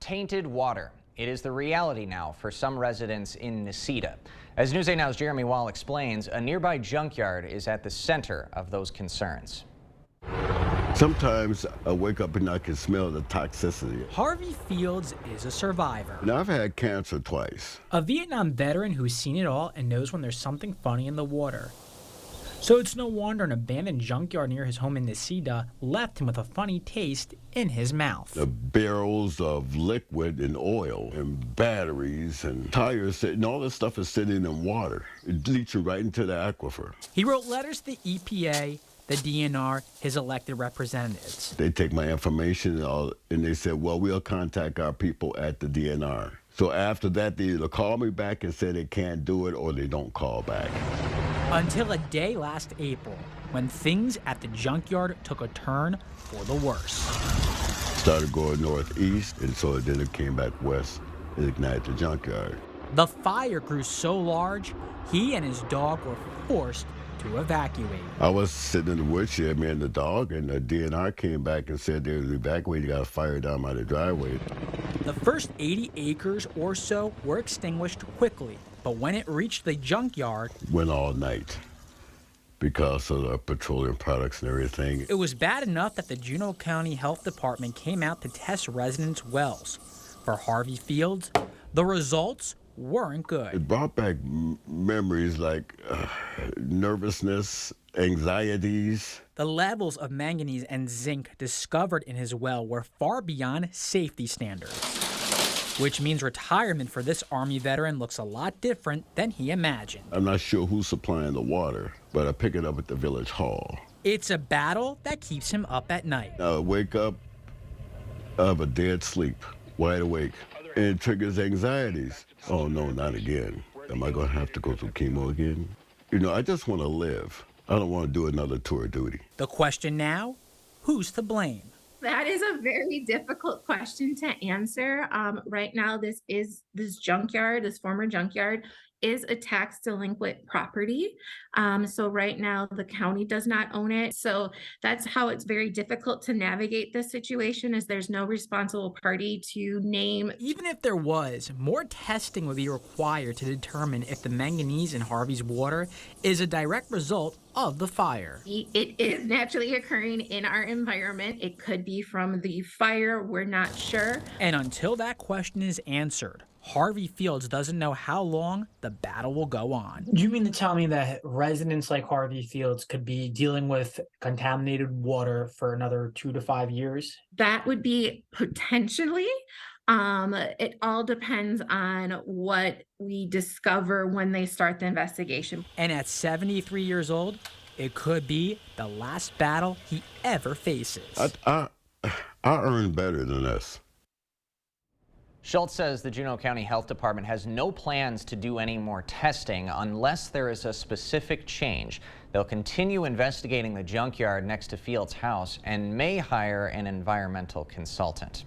tainted water. It is the reality now for some residents in Necedah. As News 8 Now's Jeremy Wall explains, a nearby junkyard is at the center of those concerns. Sometimes I wake up and I can smell the toxicity. Harvey Fields is a survivor. Now, I've had cancer twice. A Vietnam veteran who's seen it all and knows when there's something funny in the water. So it's no wonder an abandoned junkyard near his home in Necedah left him with a funny taste in his mouth. The barrels of liquid and oil and batteries and tires and all this stuff is sitting in water. It leaches right into the aquifer. He wrote letters to the EPA, the DNR, his elected representatives. They take my information and they said, well, we'll contact our people at the DNR. So after that, they either call me back and say they can't do it or they don't call back. Until a day last April, when things at the junkyard took a turn for the worse. Started going northeast, and so then it came back west and ignited the junkyard. The fire grew so large, he and his dog were forced to evacuate. I was sitting in the woodshed, me and the dog, and the DNR came back and said they would evacuate. You got a fire down by the driveway. The first 80 acres or so were extinguished quickly, but when it reached the junkyard, went all night because of the petroleum products and everything. It was bad enough that the Juneau County Health Department came out to test residents' wells. For Harvey Fields, the results weren't good. It brought back memories like nervousness, anxieties. The levels of manganese and zinc discovered in his well were far beyond safety standards, which means retirement for this Army veteran looks a lot different than he imagined. I'm not sure who's supplying the water, but I pick it up at the village hall. It's a battle that keeps him up at night. I wake up of a dead sleep, wide awake, and it triggers anxieties. Oh no, not again. Am I gonna have to go through chemo again? You know, I just wanna live. I don't wanna do another tour of duty. The question now, who's to blame? That is a very difficult question to answer. Right now, this junkyard, this former junkyard, is a tax delinquent property. So right now, the county does not own it. So that's how it's very difficult to navigate this situation, is there's no responsible party to name. Even if there was, more testing would be required to determine if the manganese in Harvey's water is a direct result of the fire. It is naturally occurring in our environment. It could be from the fire, we're not sure. And until that question is answered, Harvey Fields doesn't know how long the battle will go on. Do you mean to tell me that residents like Harvey Fields could be dealing with contaminated water for another 2 to 5 years? That would be potentially. It all depends on what we discover when they start the investigation. And at 73 years old, it could be the last battle he ever faces. I earn better than this. Schultz says the Juneau County Health Department has no plans to do any more testing unless there is a specific change. They'll continue investigating the junkyard next to Fields' house and may hire an environmental consultant.